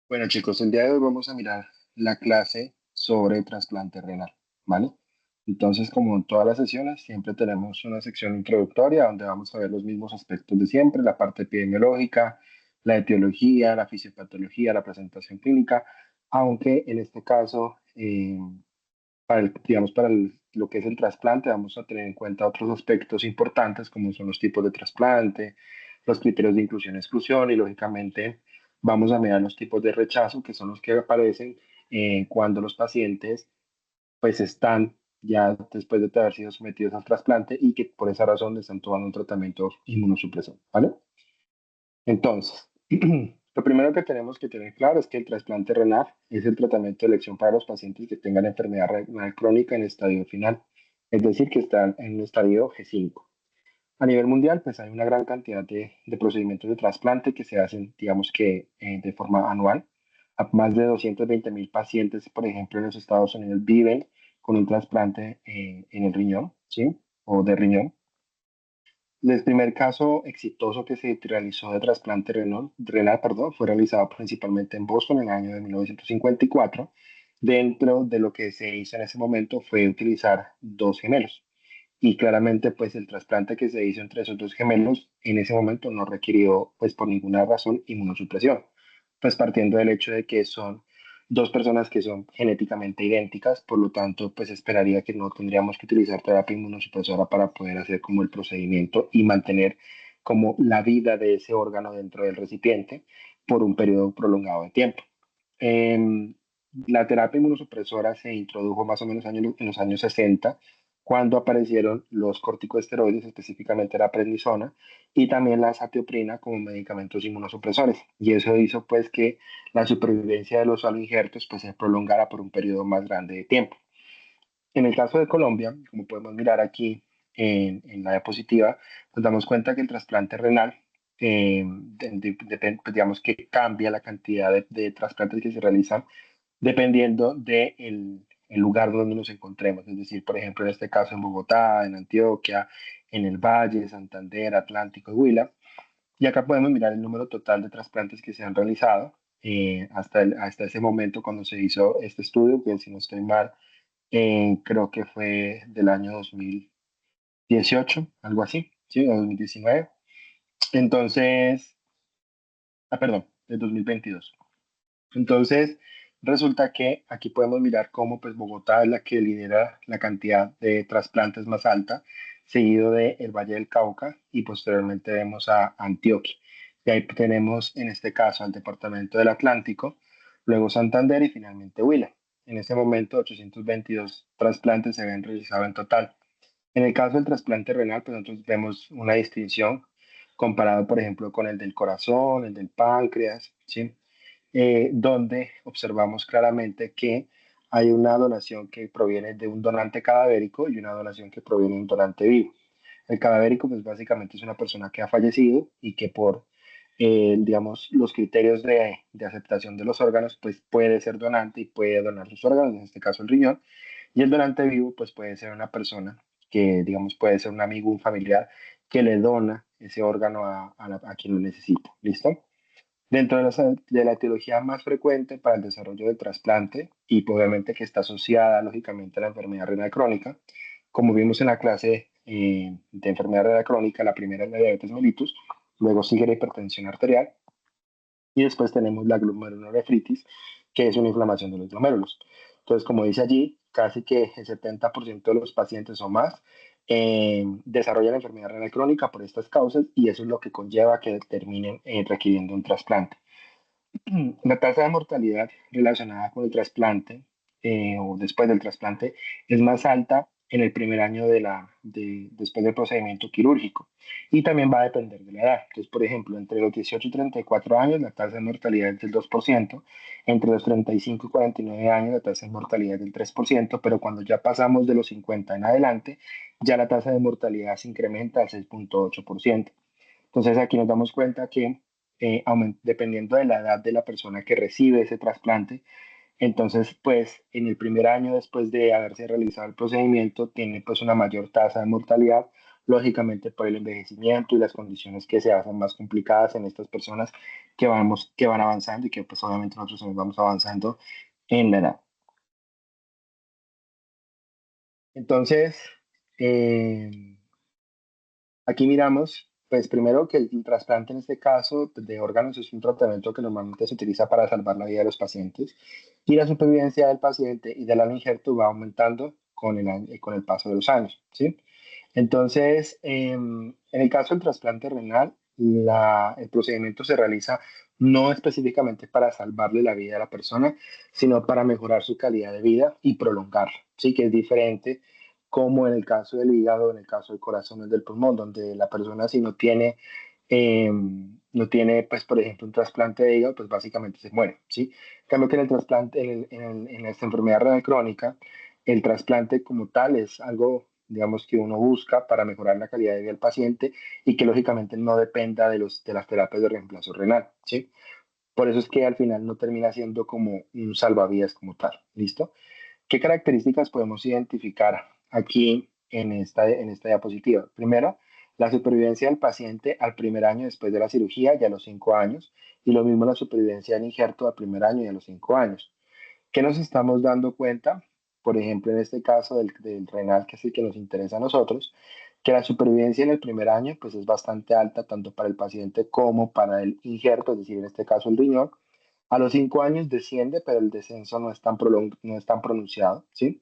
Bueno, chicos, el día de hoy vamos a mirar la clase sobre trasplante renal, ¿vale? Entonces, como en todas las sesiones, siempre tenemos una sección introductoria donde vamos a ver los mismos aspectos de siempre, la parte epidemiológica, la etiología, la fisiopatología, la presentación clínica, aunque en este caso, digamos, lo que es el trasplante, vamos a tener en cuenta otros aspectos importantes como son los tipos de trasplante, los criterios de inclusión y exclusión y lógicamente vamos a mirar los tipos de rechazo que son los que aparecen cuando los pacientes pues están ya después de haber sido sometidos al trasplante y que por esa razón están tomando un tratamiento inmunosupresor, ¿vale? Entonces, lo primero que tenemos que tener claro es que el trasplante renal es el tratamiento de elección para los pacientes que tengan enfermedad renal crónica en estadio final, es decir, que están en un estadio G5. A nivel mundial, pues hay una gran cantidad de procedimientos de trasplante que se hacen, digamos que de forma anual. A más de 220.000 pacientes, por ejemplo, en los Estados Unidos viven con un trasplante en el riñón, ¿sí? O de riñón. El primer caso exitoso que se realizó de trasplante renal, perdón, fue realizado principalmente en Boston en el año de 1954. Dentro de lo que se hizo en ese momento fue utilizar dos gemelos. Y claramente, pues el trasplante que se hizo entre esos dos gemelos en ese momento no requirió, pues por ninguna razón, inmunosupresión. Pues partiendo del hecho de que son dos personas que son genéticamente idénticas, por lo tanto, pues esperaría que no tendríamos que utilizar terapia inmunosupresora para poder hacer como el procedimiento y mantener como la vida de ese órgano dentro del recipiente por un periodo prolongado de tiempo. Em, la terapia inmunosupresora se introdujo más o menos en los años 60, cuando aparecieron los corticosteroides, específicamente la prednisona, y también la azatioprina como medicamentos inmunosupresores. Y eso hizo pues que la supervivencia de los aloinjertos pues se prolongara por un periodo más grande de tiempo. En el caso de Colombia, como podemos mirar aquí en la diapositiva, nos damos cuenta que el trasplante renal, digamos que cambia la cantidad de trasplantes que se realizan dependiendo del lugar donde nos encontremos. Es decir, por ejemplo, en este caso en Bogotá, en Antioquia, en el Valle, Santander, Atlántico y Huila. Y acá podemos mirar el número total de trasplantes que se han realizado hasta ese momento cuando se hizo este estudio, que si no estoy mal, creo que fue del año 2018, algo así, ¿sí? O 2019. Entonces, perdón, del 2022. Entonces, resulta que aquí podemos mirar cómo pues, Bogotá es la que lidera la cantidad de trasplantes más alta, seguido de el Valle del Cauca y posteriormente vemos a Antioquia. Y ahí tenemos en este caso al Departamento del Atlántico, luego Santander y finalmente Huila. En ese momento, 822 trasplantes se habían realizado en total. En el caso del trasplante renal, pues nosotros vemos una distinción comparado, por ejemplo, con el del corazón, el del páncreas, ¿sí? Donde observamos claramente que hay una donación que proviene de un donante cadavérico y una donación que proviene de un donante vivo. El cadavérico, pues básicamente es una persona que ha fallecido y que por, digamos, los criterios de aceptación de los órganos, pues puede ser donante y puede donar sus órganos, en este caso el riñón. Y el donante vivo, pues puede ser una persona que, digamos, puede ser un amigo, un familiar, que le dona ese órgano a quien lo necesita. ¿Listo? Dentro de la etiología más frecuente para el desarrollo del trasplante y pues, obviamente que está asociada lógicamente a la enfermedad renal crónica, como vimos en la clase de enfermedad renal crónica, la primera es la diabetes mellitus, luego sigue la hipertensión arterial y después tenemos la glomerulonefritis, que es una inflamación de los glomérulos. Entonces, como dice allí, casi que el 70% de los pacientes o más desarrollan enfermedad renal crónica por estas causas y eso es lo que conlleva que terminen requiriendo un trasplante. La tasa de mortalidad relacionada con el trasplante o después del trasplante es más alta en el primer año después del procedimiento quirúrgico y también va a depender de la edad. Entonces, por ejemplo, entre los 18 y 34 años la tasa de mortalidad es del 2%, entre los 35 y 49 años la tasa de mortalidad es del 3%, pero cuando ya pasamos de los 50 en adelante, ya la tasa de mortalidad se incrementa al 6,8%. Entonces aquí nos damos cuenta que dependiendo de la edad de la persona que recibe ese trasplante, entonces pues en el primer año después de haberse realizado el procedimiento tiene pues una mayor tasa de mortalidad, lógicamente por el envejecimiento y las condiciones que se hacen más complicadas en estas personas que van avanzando y que pues obviamente nosotros nos vamos avanzando en la edad. Entonces, eh, aquí miramos, pues primero que el trasplante en este caso de órganos es un tratamiento que normalmente se utiliza para salvar la vida de los pacientes y la supervivencia del paciente y del injerto va aumentando con el paso de los años, ¿sí? Entonces, en el caso del trasplante renal, el procedimiento se realiza no específicamente para salvarle la vida a la persona, sino para mejorar su calidad de vida y prolongarla, ¿sí? Que es diferente como en el caso del hígado, en el caso del corazón, el del pulmón, donde la persona si no tiene, pues, por ejemplo, un trasplante de hígado, pues básicamente se muere, ¿sí? En cambio que en el trasplante, en esta enfermedad renal crónica, el trasplante como tal es algo, digamos, que uno busca para mejorar la calidad de vida del paciente y que lógicamente no dependa de las terapias de reemplazo renal, ¿sí? Por eso es que al final no termina siendo como un salvavidas como tal, ¿listo? ¿Qué características podemos identificar aquí en esta diapositiva? Primero, la supervivencia del paciente al primer año después de la cirugía y a los 5 años, y lo mismo la supervivencia del injerto al primer año y a los 5 años. ¿Qué nos estamos dando cuenta? Por ejemplo, en este caso del renal, que es el que nos interesa a nosotros, que la supervivencia en el primer año pues, es bastante alta, tanto para el paciente como para el injerto, es decir, en este caso el riñón. A los 5 años desciende, pero el descenso no es tan pronunciado, ¿sí?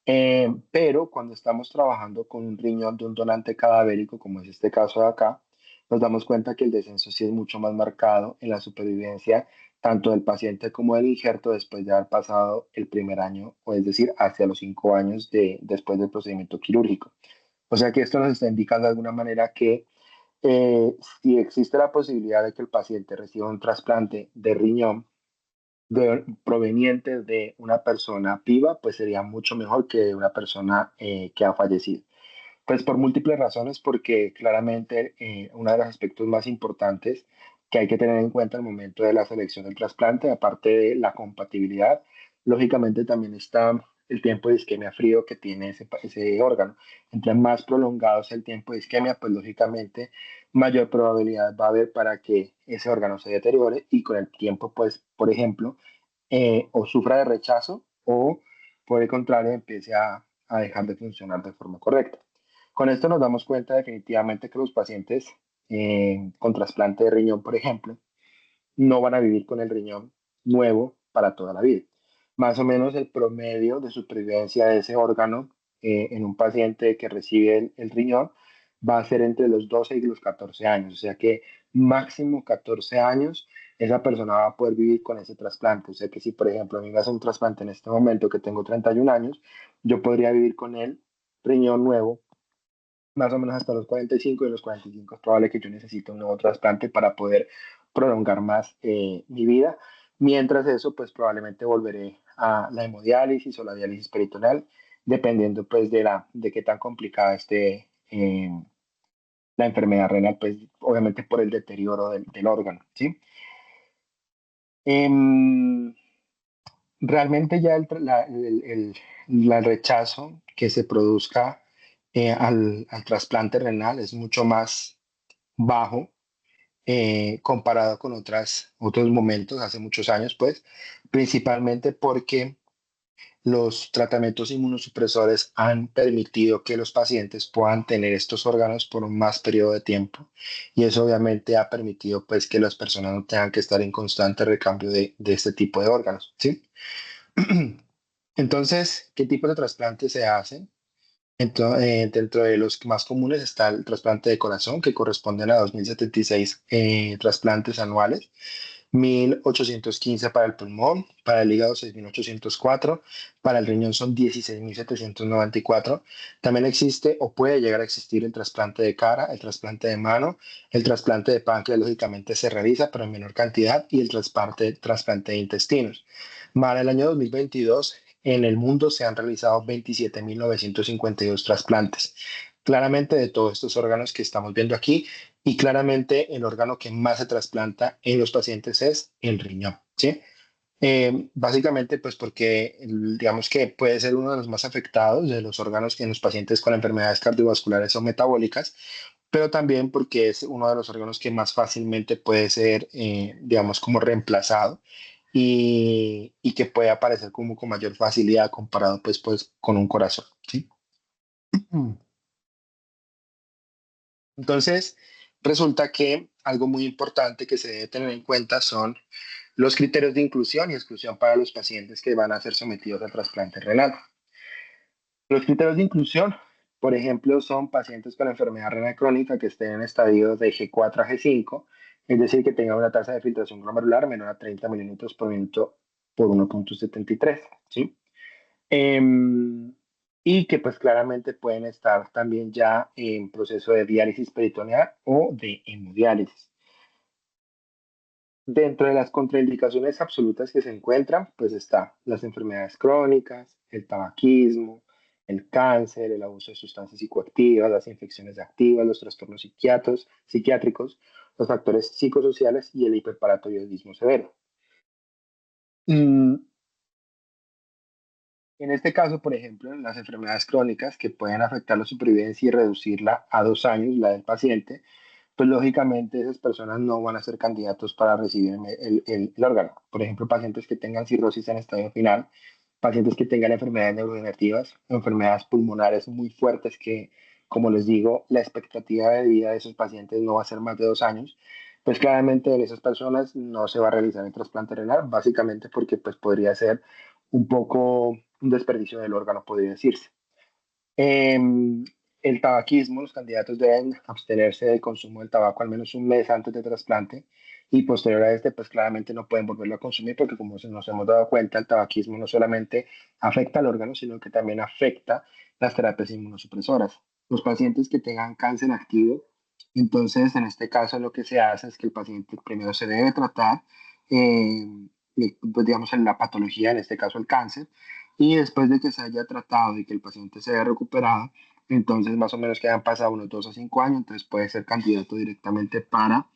Pero cuando estamos trabajando con un riñón de un donante cadavérico, como es este caso de acá, nos damos cuenta que el descenso sí es mucho más marcado en la supervivencia tanto del paciente como del injerto después de haber pasado el primer año, o es decir, hacia los 5 años después del procedimiento quirúrgico. O sea que esto nos está indicando de alguna manera que si existe la posibilidad de que el paciente reciba un trasplante de riñón, provenientes de una persona viva, pues sería mucho mejor que de una persona que ha fallecido. Pues por múltiples razones, porque claramente uno de los aspectos más importantes que hay que tener en cuenta al momento de la selección del trasplante, aparte de la compatibilidad, lógicamente también está el tiempo de isquemia frío que tiene ese órgano. Entre más prolongado sea el tiempo de isquemia, pues lógicamente mayor probabilidad va a haber para que ese órgano se deteriore y con el tiempo, pues, por ejemplo, o sufra de rechazo o por el contrario empiece a dejar de funcionar de forma correcta. Con esto nos damos cuenta definitivamente que los pacientes con trasplante de riñón, por ejemplo, no van a vivir con el riñón nuevo para toda la vida. Más o menos el promedio de supervivencia de ese órgano en un paciente que recibe el riñón va a ser entre los 12 y los 14 años. O sea que máximo 14 años esa persona va a poder vivir con ese trasplante. O sea que si, por ejemplo, a mí me hace un trasplante en este momento que tengo 31 años, yo podría vivir con el riñón nuevo más o menos hasta los 45 y los 45 es probable que yo necesite un nuevo trasplante para poder prolongar más mi vida. Mientras eso, pues probablemente volveré a la hemodiálisis o la diálisis peritoneal, dependiendo pues de qué tan complicada esté la enfermedad renal, pues obviamente por el deterioro del órgano, ¿sí? Em, Realmente ya el rechazo que se produzca al trasplante renal es mucho más bajo comparado con otros momentos, hace muchos años, pues, principalmente porque los tratamientos inmunosupresores han permitido que los pacientes puedan tener estos órganos por un más periodo de tiempo y eso obviamente ha permitido pues que las personas no tengan que estar en constante recambio de este tipo de órganos, ¿sí? Entonces, ¿qué tipo de trasplantes se hacen? Dentro de los más comunes está el trasplante de corazón, que corresponden a 2.076 trasplantes anuales, 1.815 para el pulmón, para el hígado 6.804, para el riñón son 16.794. También existe o puede llegar a existir el trasplante de cara, el trasplante de mano, el trasplante de páncreas lógicamente se realiza, pero en menor cantidad, y el trasplante de intestinos. Para el año 2022, en el mundo se han realizado 27.952 trasplantes. Claramente de todos estos órganos que estamos viendo aquí, y claramente el órgano que más se trasplanta en los pacientes es el riñón, ¿sí? Básicamente, pues porque digamos que puede ser uno de los más afectados de los órganos en los pacientes con enfermedades cardiovasculares o metabólicas, pero también porque es uno de los órganos que más fácilmente puede ser, digamos, como reemplazado y que puede aparecer como con mayor facilidad comparado pues con un corazón, ¿sí? Mm. Entonces, resulta que algo muy importante que se debe tener en cuenta son los criterios de inclusión y exclusión para los pacientes que van a ser sometidos al trasplante renal. Los criterios de inclusión, por ejemplo, son pacientes con enfermedad renal crónica que estén en estadios de G4 a G5, es decir, que tengan una tasa de filtración glomerular menor a 30 mililitros por minuto por 1,73, ¿sí? Y que pues claramente pueden estar también ya en proceso de diálisis peritoneal o de hemodiálisis. Dentro de las contraindicaciones absolutas que se encuentran, pues está las enfermedades crónicas, el tabaquismo, el cáncer, el abuso de sustancias psicoactivas, las infecciones activas, los trastornos psiquiátricos, los factores psicosociales y el hiperparatiroidismo severo. Mm, En este caso, por ejemplo, las enfermedades crónicas que pueden afectar la supervivencia y reducirla a 2 años, la del paciente, pues lógicamente esas personas no van a ser candidatos para recibir el órgano. Por ejemplo, pacientes que tengan cirrosis en estadio final, pacientes que tengan enfermedades neurodegenerativas, enfermedades pulmonares muy fuertes que, como les digo, la expectativa de vida de esos pacientes no va a ser más de 2 años. Pues claramente en esas personas no se va a realizar el trasplante renal, básicamente porque pues podría ser un poco un desperdicio del órgano, podría decirse. Eh, el tabaquismo, los candidatos deben abstenerse del consumo del tabaco al menos un mes antes del trasplante y posterior a este, pues claramente no pueden volverlo a consumir porque como nos hemos dado cuenta, el tabaquismo no solamente afecta al órgano, sino que también afecta las terapias inmunosupresoras. Los pacientes que tengan cáncer activo, entonces en este caso lo que se hace es que el paciente primero se debe tratar, eh, pues digamos, en la patología, en este caso el cáncer, y después de que se haya tratado y que el paciente se haya recuperado, entonces más o menos que hayan pasado unos 2 a 5 años, entonces puede ser candidato directamente para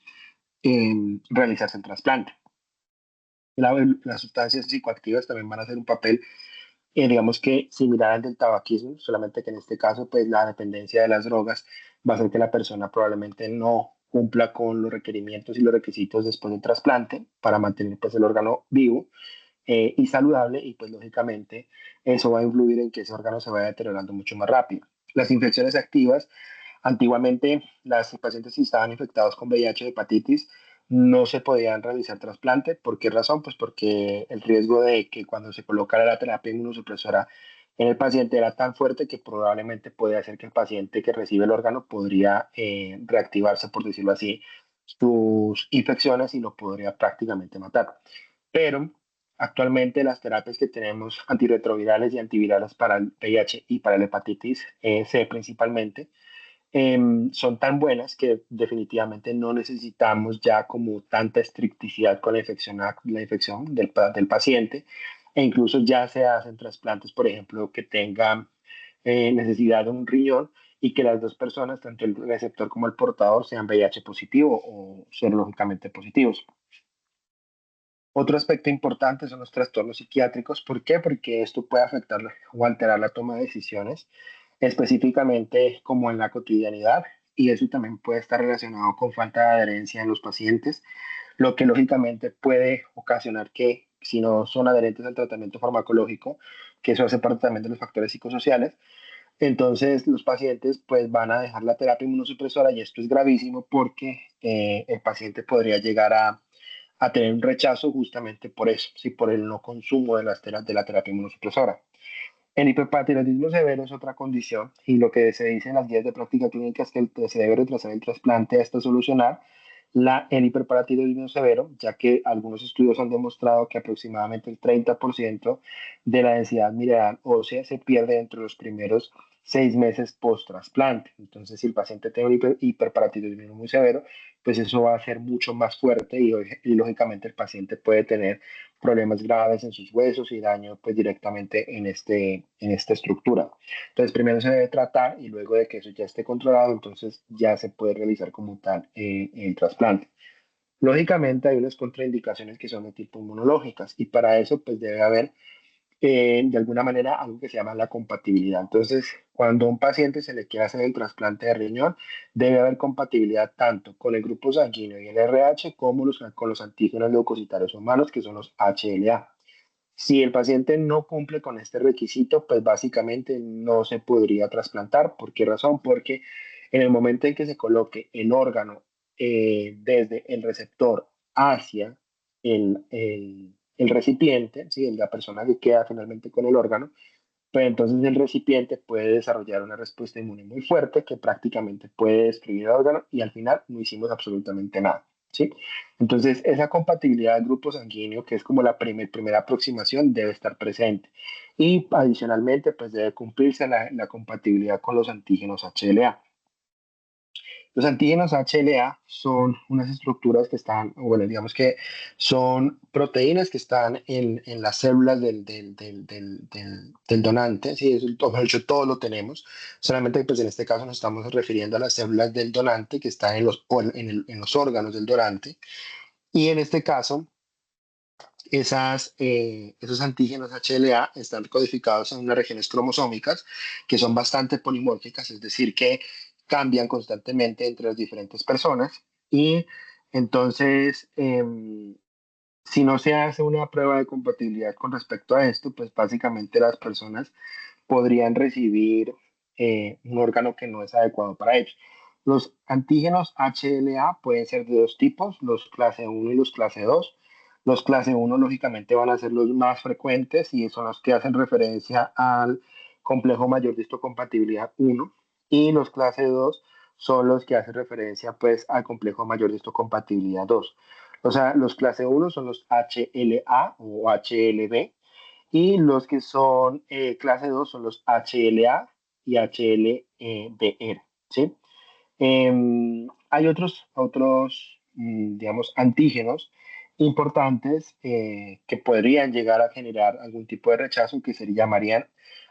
realizarse el trasplante. Las sustancias psicoactivas también van a hacer un papel, digamos que similar al del tabaquismo, solamente que en este caso, pues la dependencia de las drogas va a hacer que la persona probablemente no cumpla con los requerimientos y los requisitos después del trasplante para mantener pues el órgano vivo y saludable y pues lógicamente eso va a influir en que ese órgano se vaya deteriorando mucho más rápido. Las infecciones activas, antiguamente las pacientes que estaban infectados con VIH o hepatitis no se podían realizar trasplante. ¿Por qué razón? Pues porque el riesgo de que cuando se colocara la terapia inmunosupresora en el paciente era tan fuerte que probablemente puede hacer que el paciente que recibe el órgano podría reactivarse, por decirlo así, sus infecciones y lo podría prácticamente matar. Pero actualmente las terapias que tenemos antirretrovirales y antivirales para el VIH y para la hepatitis C principalmente son tan buenas que definitivamente no necesitamos ya como tanta estricticidad con la infección del paciente e incluso ya se hacen trasplantes, por ejemplo, que tengan necesidad de un riñón y que las dos personas, tanto el receptor como el portador, sean VIH positivo o serológicamente positivos. Otro aspecto importante son los trastornos psiquiátricos. ¿Por qué? Porque esto puede afectar o alterar la toma de decisiones, específicamente como en la cotidianidad, y eso también puede estar relacionado con falta de adherencia en los pacientes, lo que lógicamente puede ocasionar que si no son adherentes al tratamiento farmacológico, que eso hace parte también de los factores psicosociales, entonces los pacientes pues van a dejar la terapia inmunosupresora y esto es gravísimo porque el paciente podría llegar a tener un rechazo justamente por eso, sí, por el no consumo de la terapia inmunosupresora. El hiperparathyroidismo severo es otra condición y lo que se dice en las guías de práctica clínica es que se debe retrasar el trasplante hasta solucionar el hiperparathyroidismo severo, ya que algunos estudios han demostrado que aproximadamente el 30% de la densidad mineral ósea se pierde dentro de los primeros 6 meses post-trasplante. Entonces, si el paciente tiene un hiperparathyroidismo muy severo, pues eso va a ser mucho más fuerte y lógicamente el paciente puede tener problemas graves en sus huesos y daño pues directamente en esta estructura. Entonces primero se debe tratar y luego de que eso ya esté controlado, entonces ya se puede realizar como tal el trasplante. Lógicamente hay unas contraindicaciones que son de tipo inmunológicas y para eso pues debe haber de alguna manera algo que se llama la compatibilidad. Entonces, cuando a un paciente se le quiere hacer el trasplante de riñón, debe haber compatibilidad tanto con el grupo sanguíneo y el RH como con los antígenos leucocitarios humanos, que son los HLA. Si el paciente no cumple con este requisito, pues básicamente no se podría trasplantar. ¿Por qué razón? Porque en el momento en que se coloque el órgano desde el receptor hacia el recipiente, ¿sí? La persona que queda finalmente con el órgano, pues entonces el recipiente puede desarrollar una respuesta inmune muy fuerte que prácticamente puede destruir el órgano y al final no hicimos absolutamente nada, ¿sí? Entonces esa compatibilidad del grupo sanguíneo, que es como la primera aproximación, debe estar presente. Y adicionalmente, pues debe cumplirse la compatibilidad con los antígenos HLA. Los antígenos HLA son unas estructuras que están, bueno, digamos que son proteínas que están en las células del donante, sí, eso, de hecho todo lo tenemos, solamente pues en este caso nos estamos refiriendo a las células del donante que están en los órganos del donante, y en este caso esos antígenos HLA están codificados en unas regiones cromosómicas que son bastante polimórficas, es decir, que cambian constantemente entre las diferentes personas. Y entonces, si no se hace una prueba de compatibilidad con respecto a esto, pues básicamente las personas podrían recibir un órgano que no es adecuado para ellos. Los antígenos HLA pueden ser de dos tipos, los clase 1 y los clase 2. Los clase 1 lógicamente van a ser los más frecuentes y son los que hacen referencia al complejo mayor de histocompatibilidad 1 y los clase 2 son los que hacen referencia pues al complejo mayor de histocompatibilidad 2. O sea, los clase 1 son los HLA o HLB y los que son clase 2 son los HLA y HLBR, ¿sí? Hay digamos, antígenos importantes que podrían llegar a generar algún tipo de rechazo que se llamarían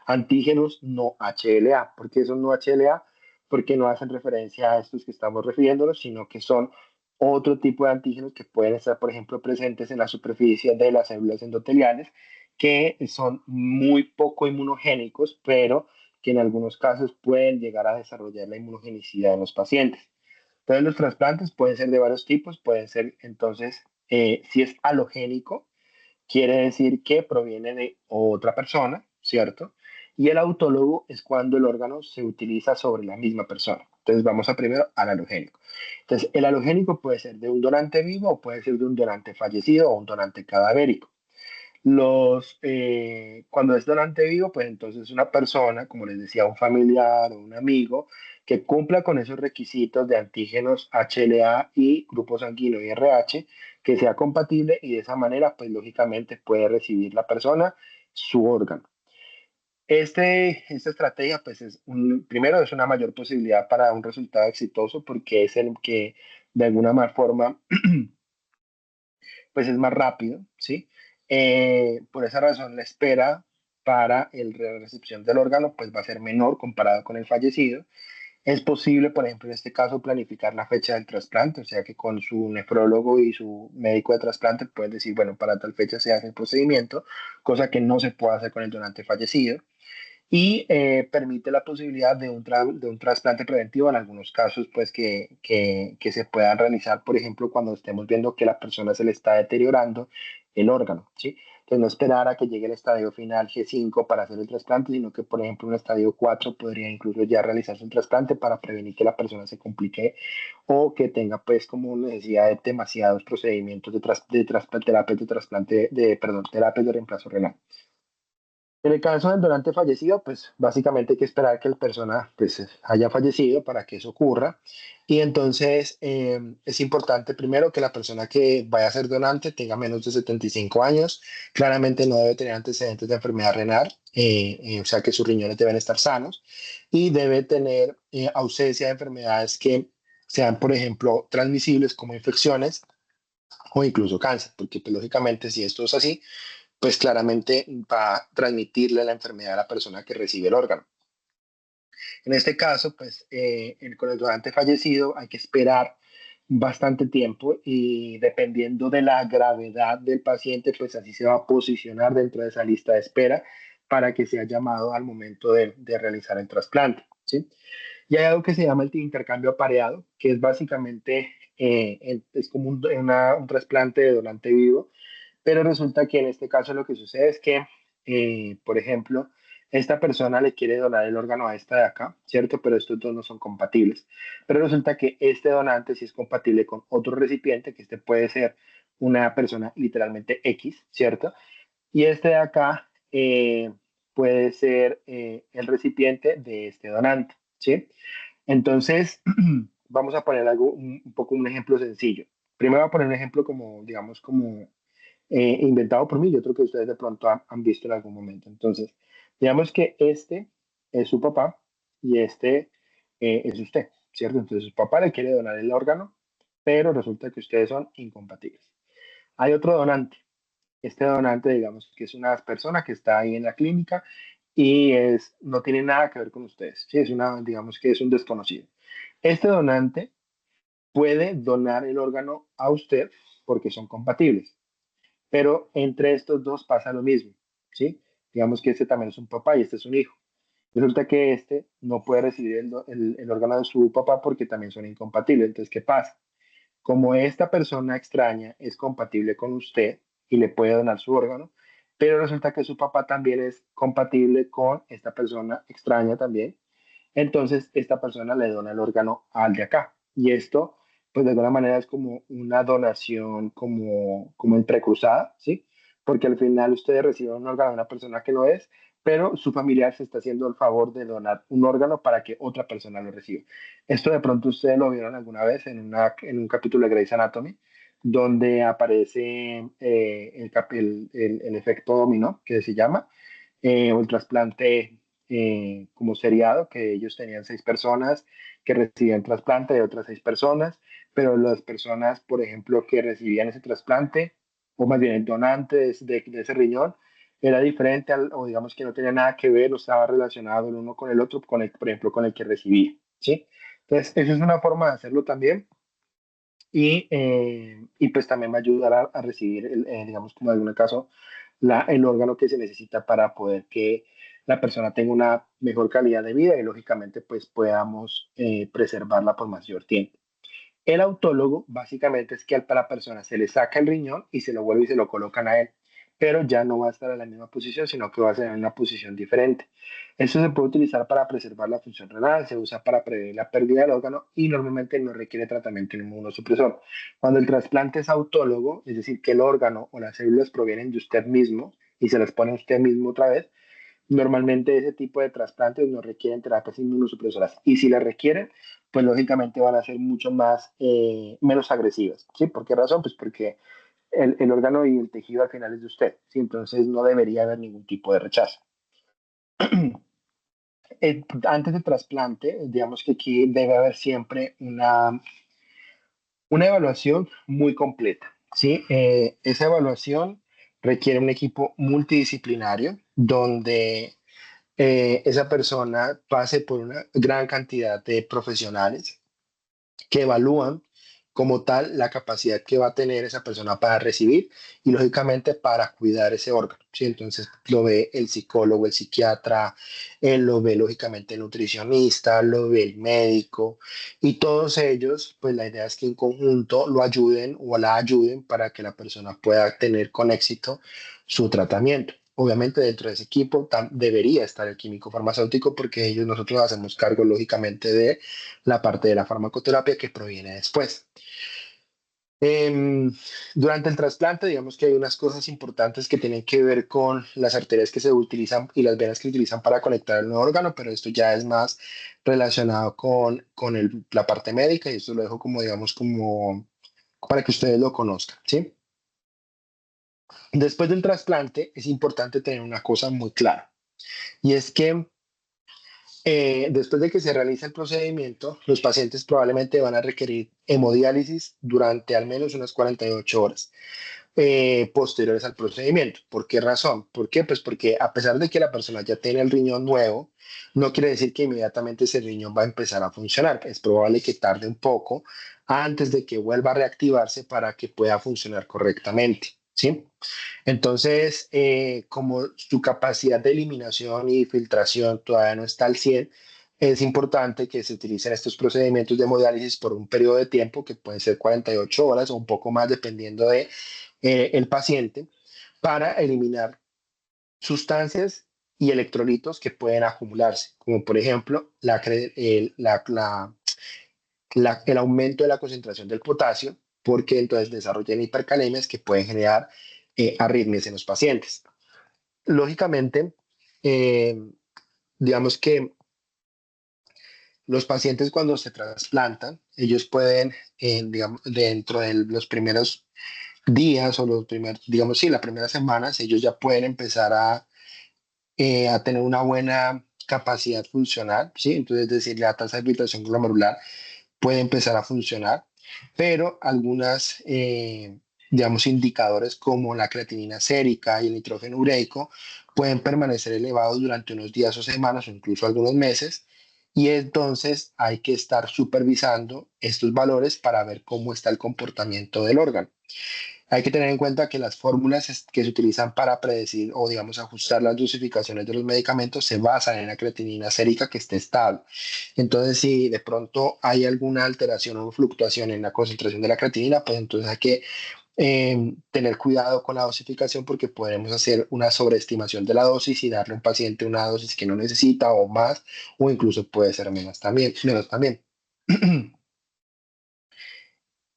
antígenos no HLA. ¿Por qué son no HLA? Porque no hacen referencia a estos que estamos refiriéndonos, sino que son otro tipo de antígenos que pueden estar, por ejemplo, presentes en la superficie de las células endoteliales, que son muy poco inmunogénicos, pero que en algunos casos pueden llegar a desarrollar la inmunogenicidad en los pacientes. Entonces, los trasplantes pueden ser de varios tipos, pueden ser entonces, si es halogénico, quiere decir que proviene de otra persona, ¿cierto? Y el autólogo es cuando el órgano se utiliza sobre la misma persona. Entonces vamos a primero al halogénico. Entonces el halogénico puede ser de un donante vivo o puede ser de un donante fallecido o un donante cadavérico. Cuando es donante vivo, pues entonces una persona, como les decía, un familiar o un amigo, que cumpla con esos requisitos de antígenos HLA y grupo sanguíneo y RH, que sea compatible y de esa manera, pues lógicamente puede recibir la persona su órgano. Esta estrategia, pues primero es una mayor posibilidad para un resultado exitoso porque es el que de alguna forma pues es más rápido, ¿sí? Por esa razón, la espera para la recepción del órgano pues va a ser menor comparado con el fallecido. Es posible, por ejemplo, en este caso, planificar la fecha del trasplante, o sea que con su nefrólogo y su médico de trasplante puedes decir, bueno, para tal fecha se hace el procedimiento, cosa que no se puede hacer con el donante fallecido y permite la posibilidad de un trasplante preventivo en algunos casos, pues que se puedan realizar, por ejemplo, cuando estemos viendo que a la persona se le está deteriorando el órgano, ¿sí? Entonces, no esperar a que llegue el estadio final G5 para hacer el trasplante, sino que, por ejemplo, un estadio 4 podría incluso ya realizarse un trasplante para prevenir que la persona se complique o que tenga, pues, como necesidad de demasiados procedimientos terapias de trasplante, perdón, terapias de reemplazo renal. En el caso del donante fallecido, pues básicamente hay que esperar que la persona pues, haya fallecido para que eso ocurra. Y entonces es importante primero que la persona que vaya a ser donante tenga menos de 75 años. Claramente no debe tener antecedentes de enfermedad renal, o sea que sus riñones deben estar sanos. Y debe tener ausencia de enfermedades que sean, por ejemplo, transmisibles como infecciones o incluso cáncer, porque pues, lógicamente si esto es así, pues claramente va a transmitirle la enfermedad a la persona que recibe el órgano. En este caso, pues con el donante fallecido hay que esperar bastante tiempo y dependiendo de la gravedad del paciente, pues así se va a posicionar dentro de esa lista de espera para que sea llamado al momento de realizar el trasplante, ¿sí? Y hay algo que se llama el intercambio apareado, que es básicamente, es como un trasplante de donante vivo, pero resulta que en este caso lo que sucede es que, por ejemplo, esta persona le quiere donar el órgano a esta de acá, ¿cierto? Pero estos dos no son compatibles. Pero resulta que este donante sí es compatible con otro recipiente, que este puede ser una persona literalmente X, ¿cierto? Y este de acá puede ser el recipiente de este donante, ¿sí? Entonces, vamos a poner algo, un poco un ejemplo sencillo. Primero voy a poner un ejemplo como, digamos, como inventado por mí y otro que ustedes de pronto han visto en algún momento. Entonces, digamos que este es su papá y este es usted, ¿cierto? Entonces, su papá le quiere donar el órgano, pero resulta que ustedes son incompatibles. Hay otro donante. Este donante, digamos que es una persona que está ahí en la clínica y no tiene nada que ver con ustedes. Sí, digamos que es un desconocido. Este donante puede donar el órgano a usted porque son compatibles. Pero entre estos dos pasa lo mismo, ¿sí? Digamos que este también es un papá y este es un hijo. Resulta que este no puede recibir el órgano de su papá porque también son incompatibles. Entonces, ¿qué pasa? Como esta persona extraña es compatible con usted y le puede donar su órgano, pero resulta que su papá también es compatible con esta persona extraña también, entonces esta persona le dona el órgano al de acá. Y esto, pues de alguna manera es como una donación como entrecruzada, ¿sí? Porque al final ustedes reciben un órgano de una persona que lo es, pero su familiar se está haciendo el favor de donar un órgano para que otra persona lo reciba. Esto de pronto ustedes lo vieron alguna vez en un capítulo de Grey's Anatomy, donde aparece el efecto dominó, que se llama, o el trasplante como seriado, que ellos tenían 6 personas que recibían trasplante de otras 6 personas, pero las personas, por ejemplo, que recibían ese trasplante, o más bien el donante de ese riñón, era diferente o digamos que no tenía nada que ver, no estaba relacionado el uno con el otro, por ejemplo, con el que recibía, ¿sí? Entonces, esa es una forma de hacerlo también y pues también va a ayudar a recibir, digamos, como en algún caso, el órgano que se necesita para poder que la persona tenga una mejor calidad de vida y lógicamente pues podamos preservarla por mayor tiempo. El autólogo básicamente es que a la persona se le saca el riñón y se lo vuelve y se lo colocan a él, pero ya no va a estar en la misma posición, sino que va a ser en una posición diferente. Esto se puede utilizar para preservar la función renal, se usa para prevenir la pérdida del órgano y normalmente no requiere tratamiento inmunosupresor. Cuando el trasplante es autólogo, es decir, que el órgano o las células provienen de usted mismo y se las pone usted mismo otra vez, normalmente ese tipo de trasplantes no requieren terapias inmunosupresoras y si las requieren, pues lógicamente van a ser mucho más, menos agresivas. ¿Sí? ¿Por qué razón? Pues porque el órgano y el tejido al final es de usted, ¿sí? Entonces no debería haber ningún tipo de rechazo. Antes del trasplante, digamos que aquí debe haber siempre una evaluación muy completa, ¿sí? Esa evaluación requiere un equipo multidisciplinario donde esa persona pase por una gran cantidad de profesionales que evalúan como tal la capacidad que va a tener esa persona para recibir y lógicamente para cuidar ese órgano. ¿Sí? Entonces lo ve el psicólogo, el psiquiatra, él lo ve lógicamente el nutricionista, lo ve el médico y todos ellos, pues la idea es que en conjunto lo ayuden o la ayuden para que la persona pueda tener con éxito su tratamiento. Obviamente dentro de ese equipo debería estar el químico farmacéutico porque ellos nosotros hacemos cargo lógicamente de la parte de la farmacoterapia que proviene después. Em, Durante el trasplante, digamos que hay unas cosas importantes que tienen que ver con las arterias que se utilizan y las venas que se utilizan para conectar el nuevo órgano, pero esto ya es más relacionado con la parte médica y esto lo dejo como, digamos, como para que ustedes lo conozcan, ¿sí? Después del trasplante es importante tener una cosa muy clara y es que Después de que se realice el procedimiento, los pacientes probablemente van a requerir hemodiálisis durante al menos unas 48 horas posteriores al procedimiento. ¿Por qué razón? ¿Por qué? Pues porque a pesar de que la persona ya tiene el riñón nuevo, no quiere decir que inmediatamente ese riñón va a empezar a funcionar. Es probable que tarde un poco antes de que vuelva a reactivarse para que pueda funcionar correctamente. ¿Sí? Entonces, como su capacidad de eliminación y filtración todavía no está al 100, es importante que se utilicen estos procedimientos de hemodiálisis por un periodo de tiempo que puede ser 48 horas o un poco más dependiendo de el paciente para eliminar sustancias y electrolitos que pueden acumularse, como por ejemplo el aumento de la concentración del potasio, porque entonces desarrollan hipercalemias que pueden generar arritmias en los pacientes. Lógicamente, eh, digamos que los pacientes cuando se trasplantan, ellos pueden, digamos, dentro de los primeros días o los primeros, digamos, sí, las primeras semanas, ellos ya pueden empezar a tener una buena capacidad funcional, ¿sí? Entonces, es decir, la tasa de filtración glomerular puede empezar a funcionar, pero algunas, digamos, indicadores como la creatinina sérica y el nitrógeno ureico pueden permanecer elevados durante unos días o semanas o incluso algunos meses. Y entonces hay que estar supervisando estos valores para ver cómo está el comportamiento del órgano. Hay que tener en cuenta que las fórmulas que se utilizan para predecir o, digamos, ajustar las dosificaciones de los medicamentos se basan en la creatinina sérica que esté estable. Entonces, si de pronto hay alguna alteración o fluctuación en la concentración de la creatinina, pues entonces hay que tener cuidado con la dosificación porque podemos hacer una sobreestimación de la dosis y darle a un paciente una dosis que no necesita o más, o incluso puede ser menos también. Menos también.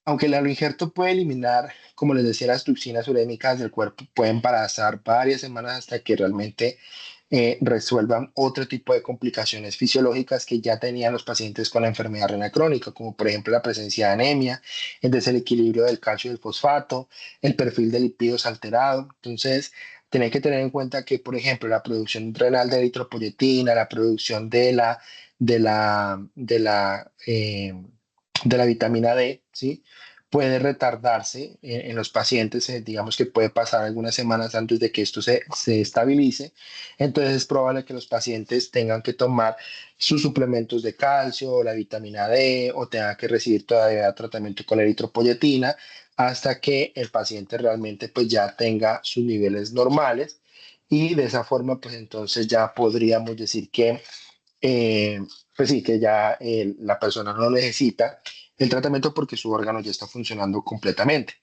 Aunque el aloinjerto puede eliminar, como les decía, las toxinas urémicas del cuerpo, pueden pasar varias semanas hasta que realmente resuelvan otro tipo de complicaciones fisiológicas que ya tenían los pacientes con la enfermedad renal crónica, como por ejemplo la presencia de anemia, el desequilibrio del calcio y del fosfato, el perfil de lípidos alterado. Entonces, tenéis que tener en cuenta que, por ejemplo, la producción renal de eritropoyetina, la producción de la, de la, de la vitamina D, ¿sí? Puede retardarse en los pacientes, digamos que puede pasar algunas semanas antes de que esto se estabilice. Entonces es probable que los pacientes tengan que tomar sus suplementos de calcio o la vitamina D o tengan que recibir todavía tratamiento con eritropoyetina hasta que el paciente realmente pues ya tenga sus niveles normales y de esa forma pues entonces ya podríamos decir que pues sí, que ya la persona no necesita el tratamiento porque su órgano ya está funcionando completamente.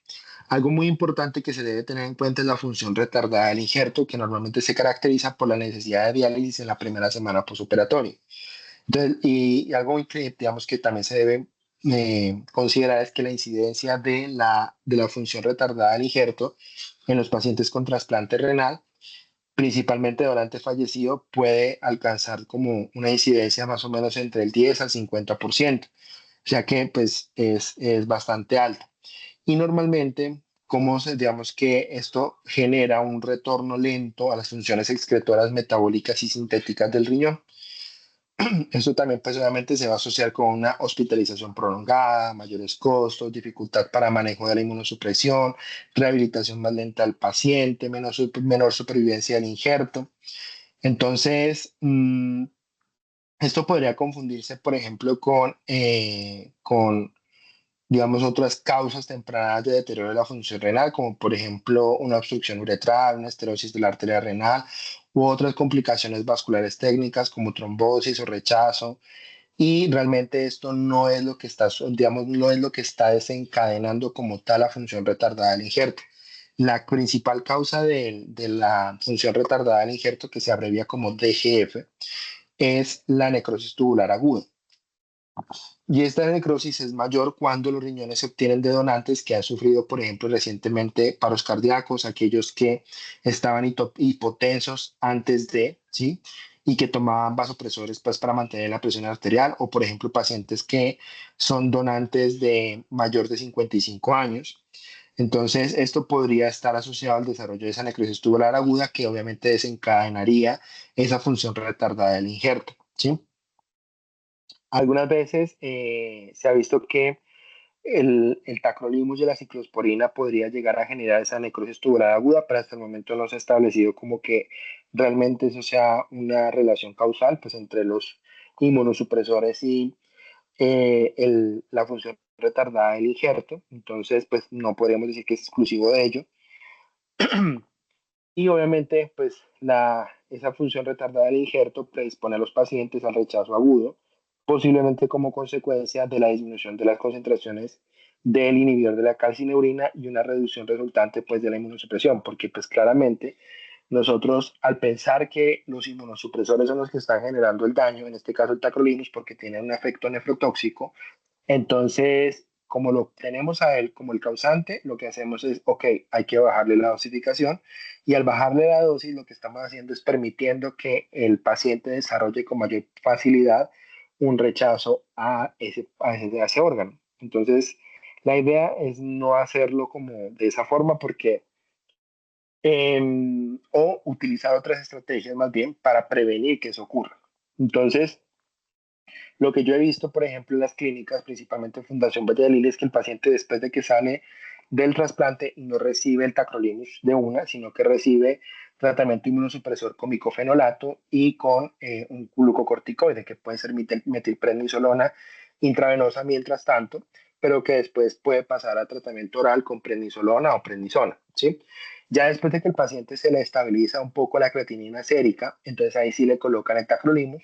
Algo muy importante que se debe tener en cuenta es la función retardada del injerto, que normalmente se caracteriza por la necesidad de diálisis en la primera semana postoperatoria. Entonces, y algo que digamos que también se debe considerar es que la incidencia de la función retardada del injerto en los pacientes con trasplante renal principalmente donante fallecido, puede alcanzar como una incidencia más o menos entre el 10 al 50%, o sea que pues es bastante alta. Y normalmente, como digamos que esto genera un retorno lento a las funciones excretoras metabólicas y sintéticas del riñón. Esto también, pues, obviamente se va a asociar con una hospitalización prolongada, mayores costos, dificultad para manejo de la inmunosupresión, rehabilitación más lenta del paciente, menor supervivencia del injerto. Entonces, esto podría confundirse, por ejemplo, con digamos, otras causas tempranas de deterioro de la función renal, como por ejemplo una obstrucción uretral, una esterosis de la arteria renal u otras complicaciones vasculares técnicas como trombosis o rechazo. Y realmente esto no es lo que está, digamos, no es lo que está desencadenando como tal la función retardada del injerto. La principal causa de la función retardada del injerto, que se abrevia como DGF, es la necrosis tubular aguda. Y esta necrosis es mayor cuando los riñones se obtienen de donantes que han sufrido, por ejemplo, recientemente paros cardíacos, aquellos que estaban hipotensos antes de, ¿sí? Y que tomaban vasopresores pues, para mantener la presión arterial, o por ejemplo, pacientes que son donantes de mayor de 55 años. Entonces, esto podría estar asociado al desarrollo de esa necrosis tubular aguda que obviamente desencadenaría esa función retardada del injerto, ¿sí? Algunas veces se ha visto que el tacrolimus y la ciclosporina podría llegar a generar esa necrosis tubular aguda, pero hasta el momento no se ha establecido como que realmente eso sea una relación causal pues, entre los inmunosupresores y la función retardada del injerto. Entonces, pues no podríamos decir que es exclusivo de ello. Y obviamente, pues esa función retardada del injerto predispone a los pacientes al rechazo agudo, posiblemente como consecuencia de la disminución de las concentraciones del inhibidor de la calcineurina y una reducción resultante pues de la inmunosupresión, porque pues claramente nosotros al pensar que los inmunosupresores son los que están generando el daño, en este caso el tacrolimus, porque tiene un efecto nefrotóxico, entonces, como lo tenemos a él como el causante, lo que hacemos es, ok, hay que bajarle la dosificación y al bajarle la dosis lo que estamos haciendo es permitiendo que el paciente desarrolle con mayor facilidad un rechazo a ese órgano. Entonces, la idea es no hacerlo como de esa forma porque, o utilizar otras estrategias más bien para prevenir que eso ocurra. Entonces, lo que yo he visto, por ejemplo, en las clínicas, principalmente en Fundación Valladolid, es que el paciente después de que sale del trasplante no recibe el tacrolimus de una, sino que recibe tratamiento inmunosupresor con micofenolato y con un glucocorticoide, que puede ser metilprednisolona intravenosa mientras tanto, pero que después puede pasar a tratamiento oral con prednisolona o prednisona, ¿sí? Ya después de que el paciente se le estabiliza un poco la creatinina sérica, entonces ahí sí le colocan el tacrolimus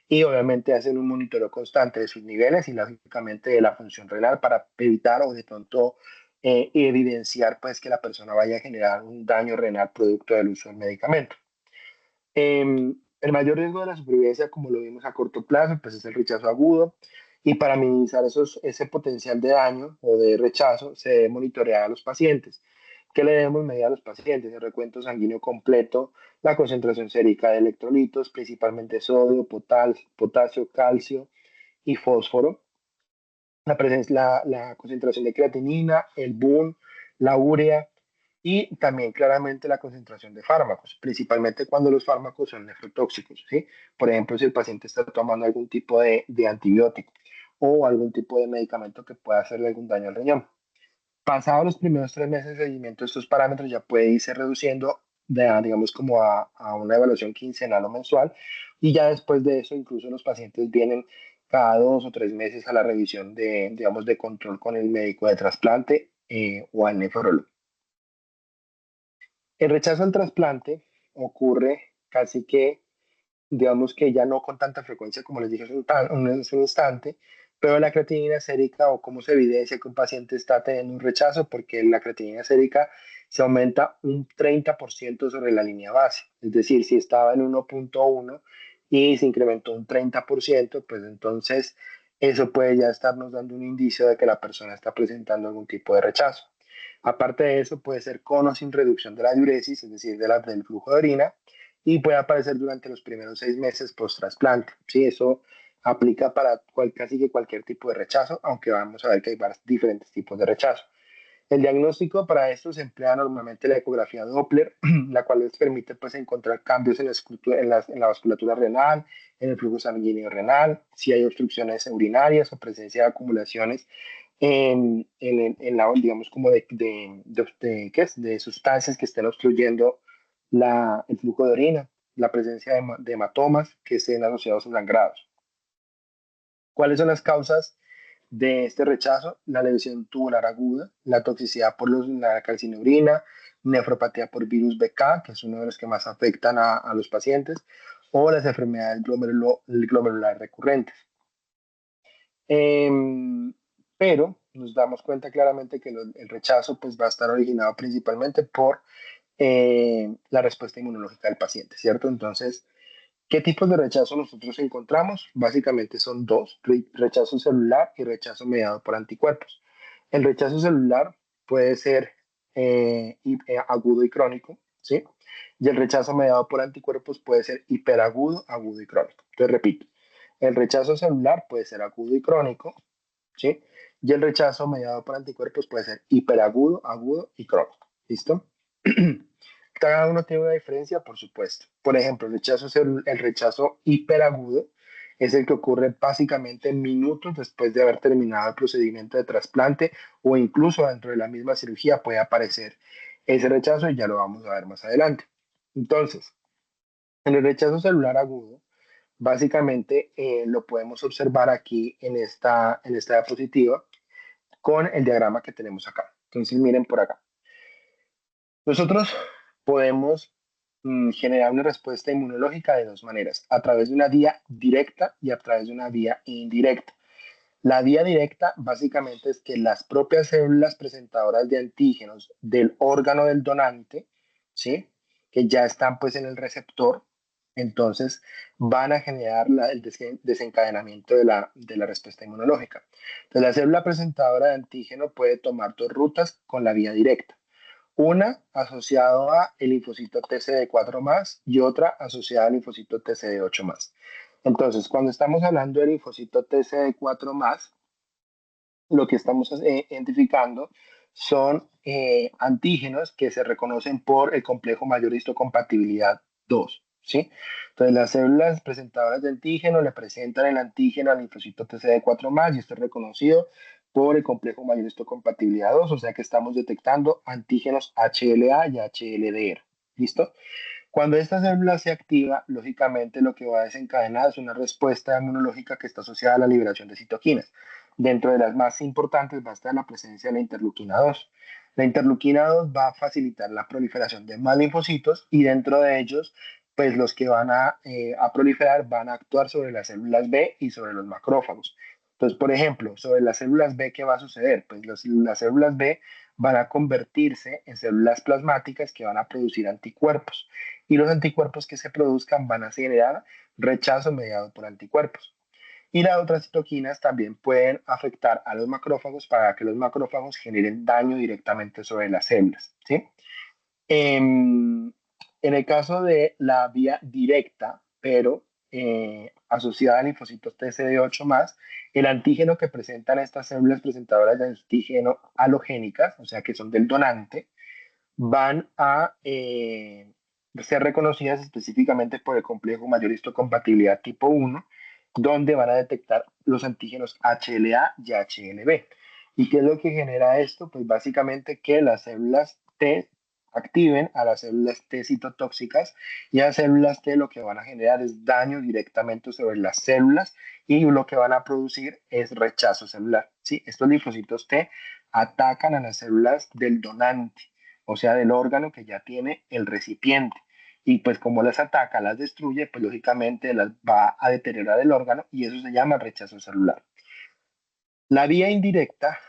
y obviamente hacen un monitoreo constante de sus niveles y lógicamente de la función renal para evitar o de pronto evidenciar pues que la persona vaya a generar un daño renal producto del uso del medicamento. El mayor riesgo de la supervivencia, como lo vimos a corto plazo, pues es el rechazo agudo y para minimizar ese potencial de daño o de rechazo se debe monitorear a los pacientes. ¿Qué le debemos medir a los pacientes? El recuento sanguíneo completo, la concentración sérica de electrolitos, principalmente sodio, potasio, calcio y fósforo, la concentración de creatinina, el BUN, la urea y también claramente la concentración de fármacos, principalmente cuando los fármacos son nefrotóxicos, ¿sí? Por ejemplo, si el paciente está tomando algún tipo de antibiótico o algún tipo de medicamento que pueda hacerle algún daño al riñón. Pasados los primeros 3 meses de seguimiento, estos parámetros ya puede irse reduciendo, digamos, como a una evaluación quincenal o mensual, y ya después de eso, incluso los pacientes vienen cada 2 o 3 meses a la revisión digamos, de control con el médico de trasplante o al nefrólogo. El rechazo al trasplante ocurre casi que digamos que ya no con tanta frecuencia como les dije hace un instante, pero la creatinina sérica o cómo se evidencia que un paciente está teniendo un rechazo, porque la creatinina sérica se aumenta un 30% sobre la línea base, es decir, si estaba en 1.1 y se incrementó un 30%, pues entonces eso puede ya estarnos dando un indicio de que la persona está presentando algún tipo de rechazo. Aparte de eso, puede ser con o sin reducción de la diuresis, es decir, del flujo de orina, y puede aparecer durante los primeros 6 meses post-trasplante. Sí, eso aplica para casi que cualquier tipo de rechazo, aunque vamos a ver que hay diferentes tipos de rechazo. El diagnóstico para esto se emplea normalmente la ecografía Doppler, la cual les permite pues, encontrar cambios en la vasculatura renal, en el flujo sanguíneo renal, si hay obstrucciones urinarias o presencia de acumulaciones digamos, como ¿qué es? De sustancias que estén obstruyendo el flujo de orina, la presencia de hematomas que estén asociados a sangrados. ¿Cuáles son las causas de este rechazo? La lesión tubular aguda, la toxicidad por la calcineurina, nefropatía por virus BK, que es uno de los que más afectan a los pacientes, o las enfermedades glomerulares recurrentes. Pero nos damos cuenta claramente que el rechazo pues, va a estar originado principalmente por la respuesta inmunológica del paciente, ¿cierto? Entonces, ¿qué tipos de rechazo nosotros encontramos? Básicamente son dos, rechazo celular y rechazo mediado por anticuerpos. El rechazo celular puede ser agudo y crónico, ¿sí? Y el rechazo mediado por anticuerpos puede ser hiperagudo, agudo y crónico. Entonces, repito, el rechazo celular puede ser agudo y crónico, ¿sí? Y el rechazo mediado por anticuerpos puede ser hiperagudo, agudo y crónico. ¿Listo? Cada uno tiene una diferencia, por supuesto. Por ejemplo, el rechazo hiperagudo es el que ocurre básicamente minutos después de haber terminado el procedimiento de trasplante o incluso dentro de la misma cirugía puede aparecer ese rechazo y ya lo vamos a ver más adelante. Entonces, en el rechazo celular agudo, básicamente lo podemos observar aquí en esta diapositiva con el diagrama que tenemos acá. Entonces, miren por acá. Nosotros podemos generar una respuesta inmunológica de dos maneras, a través de una vía directa y a través de una vía indirecta. La vía directa básicamente es que las propias células presentadoras de antígenos del órgano del donante, ¿sí? Que ya están pues en el receptor, entonces van a generar el desencadenamiento de la respuesta inmunológica. Entonces la célula presentadora de antígeno puede tomar dos rutas con la vía directa. Una asociada a el linfocito TCD4 más y otra asociada al linfocito TCD8 más. Entonces, cuando estamos hablando del linfocito TCD4 más, lo que estamos identificando son antígenos que se reconocen por el complejo mayor histocompatibilidad 2, ¿sí? Entonces, las células presentadoras de antígeno le presentan el antígeno al linfocito TCD4 más y esto es reconocido por el complejo mayor histocompatibilidad 2, o sea que estamos detectando antígenos HLA y HLDR, ¿listo? Cuando esta célula se activa, lógicamente lo que va a desencadenar es una respuesta inmunológica que está asociada a la liberación de citoquinas. Dentro de las más importantes va a estar la presencia de la interleuquina 2. La interleuquina 2 va a facilitar la proliferación de más linfocitos y dentro de ellos, pues los que van a proliferar van a actuar sobre las células B y sobre los macrófagos. Entonces, por ejemplo, sobre las células B, ¿qué va a suceder? Pues las células B van a convertirse en células plasmáticas que van a producir anticuerpos y los anticuerpos que se produzcan van a generar rechazo mediado por anticuerpos. Y las otras citoquinas también pueden afectar a los macrófagos para que los macrófagos generen daño directamente sobre las células, ¿sí? En el caso de la vía directa, pero asociada a linfocitos TCD8 más, el antígeno que presentan estas células presentadoras de antígeno halogénicas, o sea que son del donante, van a ser reconocidas específicamente por el complejo mayor histocompatibilidad tipo 1, donde van a detectar los antígenos HLA y HLB. ¿Y qué es lo que genera esto? Pues básicamente que las células T activen a las células T citotóxicas y a las células T lo que van a generar es daño directamente sobre las células y lo que van a producir es rechazo celular. ¿Sí? Estos linfocitos T atacan a las células del donante, o sea, del órgano que ya tiene el recipiente. Y pues como las ataca, las destruye, pues lógicamente las va a deteriorar el órgano y eso se llama rechazo celular. La vía indirecta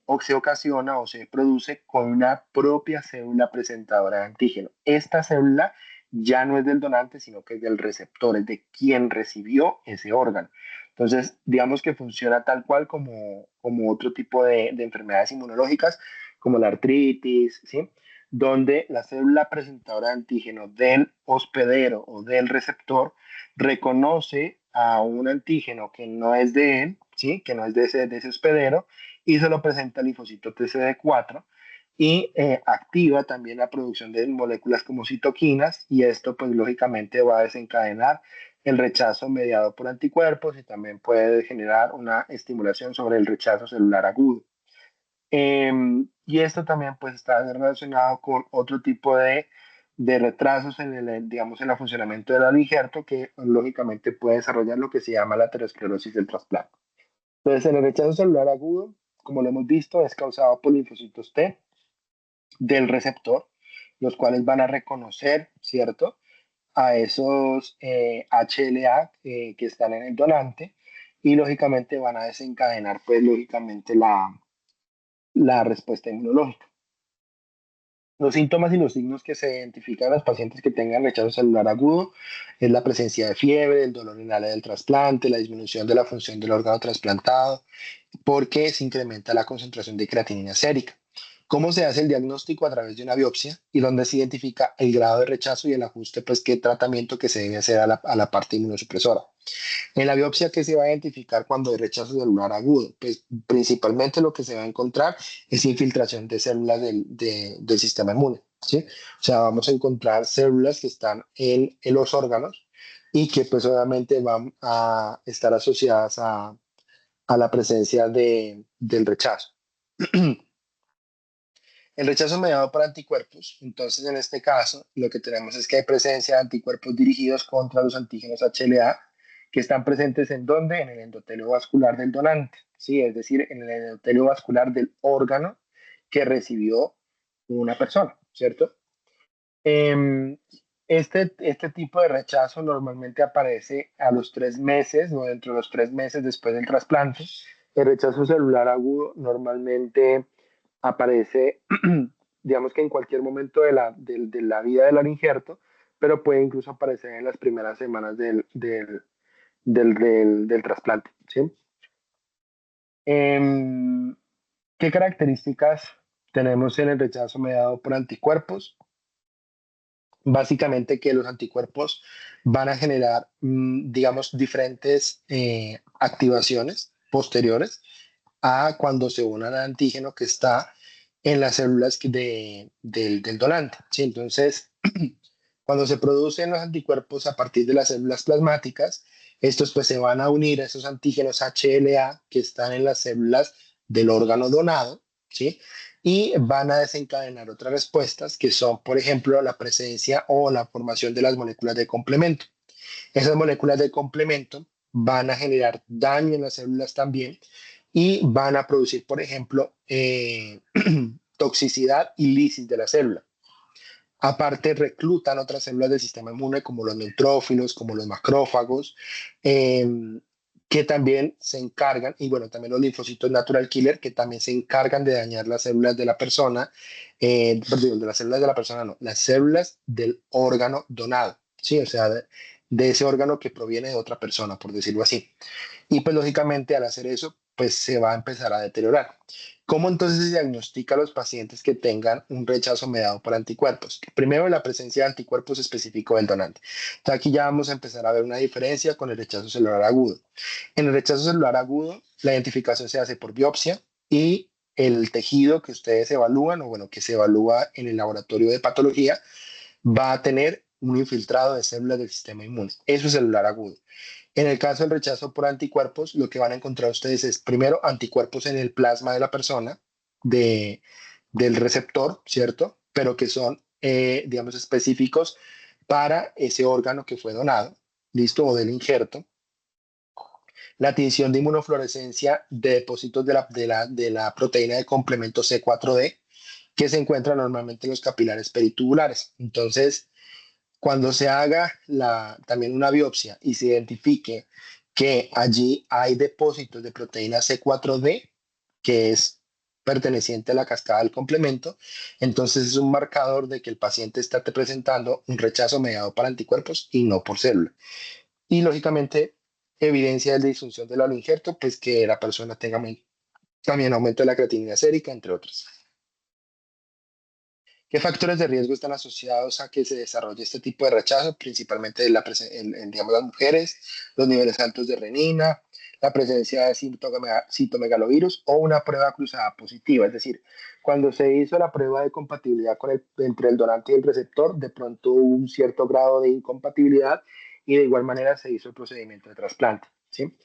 o se ocasiona o se produce con una propia célula presentadora de antígeno. Esta célula ya no es del donante, sino que es del receptor, es de quien recibió ese órgano. Entonces, digamos que funciona tal cual como otro tipo de enfermedades inmunológicas, como la artritis, ¿sí? Donde la célula presentadora de antígeno del hospedero o del receptor reconoce a un antígeno que no es de él, ¿sí? Que no es de ese hospedero, y se lo presenta al linfocito TCD4 y activa también la producción de moléculas como citoquinas y esto pues lógicamente va a desencadenar el rechazo mediado por anticuerpos y también puede generar una estimulación sobre el rechazo celular agudo. Y esto también pues está relacionado con otro tipo de retrasos en el, digamos, en el funcionamiento del injerto que lógicamente puede desarrollar lo que se llama la aterosclerosis del trasplante. Entonces, en el rechazo celular agudo, como lo hemos visto, es causado por linfocitos T del receptor, los cuales van a reconocer, ¿cierto?, a esos HLA que están en el donante y lógicamente van a desencadenar, pues, lógicamente la respuesta inmunológica. Los síntomas y los signos que se identifican en los pacientes que tengan rechazo celular agudo es la presencia de fiebre, el dolor en el área del trasplante, la disminución de la función del órgano trasplantado, porque se incrementa la concentración de creatinina sérica. ¿Cómo se hace el diagnóstico? A través de una biopsia y donde se identifica el grado de rechazo y el ajuste, pues qué tratamiento que se debe hacer a la parte inmunosupresora. En la biopsia, ¿qué se va a identificar cuando hay rechazo celular agudo? Pues principalmente lo que se va a encontrar es infiltración de células del sistema inmune, ¿sí? O sea, vamos a encontrar células que están en los órganos y que pues obviamente van a estar asociadas a la presencia del rechazo. El rechazo mediado por anticuerpos, entonces en este caso lo que tenemos es que hay presencia de anticuerpos dirigidos contra los antígenos HLA que están presentes en ¿dónde? En el endotelio vascular del donante, ¿sí? Es decir, en el endotelio vascular del órgano que recibió una persona, ¿cierto? Eh, este tipo de rechazo normalmente aparece a los 3 meses o dentro de los 3 meses después del trasplante. El rechazo celular agudo normalmente aparece, digamos que en cualquier momento de la vida del injerto, pero puede incluso aparecer en las primeras semanas del trasplante. ¿Sí? Em, ¿Qué características tenemos en el rechazo mediado por anticuerpos? Básicamente que los anticuerpos van a generar, digamos, diferentes activaciones posteriores a cuando se une al antígeno que está en las células del donante. ¿Sí? Entonces, cuando se producen los anticuerpos a partir de las células plasmáticas, estos pues se van a unir a esos antígenos HLA que están en las células del órgano donado, ¿sí? Y van a desencadenar otras respuestas que son, por ejemplo, la presencia o la formación de las moléculas de complemento. Esas moléculas de complemento van a generar daño en las células también y van a producir, por ejemplo, toxicidad y lisis de la célula. Aparte, reclutan otras células del sistema inmune como los neutrófilos, como los macrófagos, eh, que también se encargan, y bueno, también los linfocitos natural killer, que también se encargan de dañar las células de la persona, perdón, de las células de la persona, no, las células del órgano donado, ¿sí? O sea, de ese órgano que proviene de otra persona, por decirlo así. Y pues lógicamente al hacer eso, pues se va a empezar a deteriorar. ¿Cómo entonces se diagnostica a los pacientes que tengan un rechazo mediado por anticuerpos? Primero, la presencia de anticuerpos específicos del donante. Entonces, aquí ya vamos a empezar a ver una diferencia con el rechazo celular agudo. En el rechazo celular agudo, la identificación se hace por biopsia y el tejido que ustedes evalúan, o bueno, que se evalúa en el laboratorio de patología, va a tener un infiltrado de células del sistema inmune. Eso es celular agudo. En el caso del rechazo por anticuerpos, lo que van a encontrar ustedes es primero anticuerpos en el plasma de la persona, de, del receptor, ¿cierto? Pero que son, digamos, específicos para ese órgano que fue donado, ¿listo? O del injerto. La tinción de inmunofluorescencia de depósitos de la proteína de complemento C4D, que se encuentra normalmente en los capilares peritubulares. Entonces, cuando se haga también una biopsia y se identifique que allí hay depósitos de proteína C4D, que es perteneciente a la cascada del complemento, entonces es un marcador de que el paciente está presentando un rechazo mediado por anticuerpos y no por célula. Y lógicamente, evidencia de disfunción del injerto, pues que la persona tenga también aumento de la creatinina sérica, entre otros. ¿Qué factores de riesgo están asociados a que se desarrolle este tipo de rechazo? Principalmente digamos, las mujeres, los niveles altos de renina, la presencia de citomegalovirus o una prueba cruzada positiva. Es decir, cuando se hizo la prueba de compatibilidad entre el donante y el receptor, de pronto hubo un cierto grado de incompatibilidad y de igual manera se hizo el procedimiento de trasplante. ¿Sí?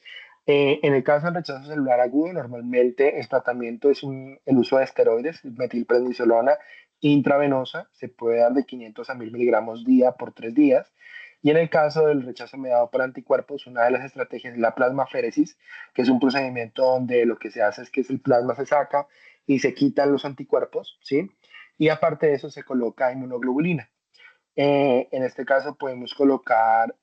En el caso del rechazo celular agudo, normalmente el tratamiento es el uso de esteroides, metilprednisolona intravenosa, se puede dar de 500 a 1000 miligramos día por 3 días. Y en el caso del rechazo mediado por anticuerpos, una de las estrategias es la plasmaféresis, que es un procedimiento donde lo que se hace es que el plasma se saca y se quitan los anticuerpos, ¿sí? Y aparte de eso se coloca inmunoglobulina. En este caso podemos colocar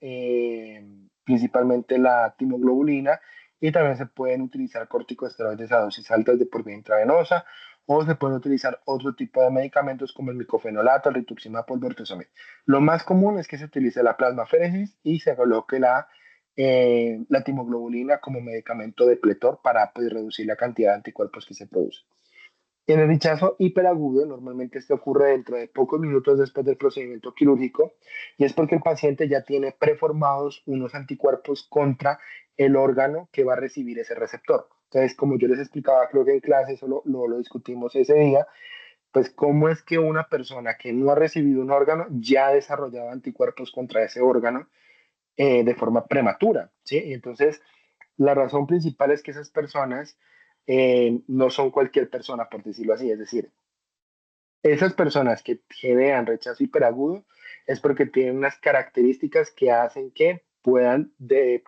principalmente la timoglobulina y también se pueden utilizar corticosteroides a dosis altas de por vía intravenosa o se pueden utilizar otro tipo de medicamentos como el micofenolato, el rituximab o el bortezomib. Lo más común es que se utilice la plasmaféresis y se coloque la timoglobulina como medicamento depletor para pues, reducir la cantidad de anticuerpos que se producen. En el rechazo hiperagudo, normalmente este ocurre dentro de pocos minutos después del procedimiento quirúrgico y es porque el paciente ya tiene preformados unos anticuerpos contra el órgano que va a recibir ese receptor. Entonces, como yo les explicaba, creo que en clase eso lo discutimos ese día, pues cómo es que una persona que no ha recibido un órgano ya ha desarrollado anticuerpos contra ese órgano de forma prematura, ¿sí? Y entonces, la razón principal es que esas personas no son cualquier persona, por decirlo así, es decir, esas personas que generan rechazo hiperagudo es porque tienen unas características que hacen que puedan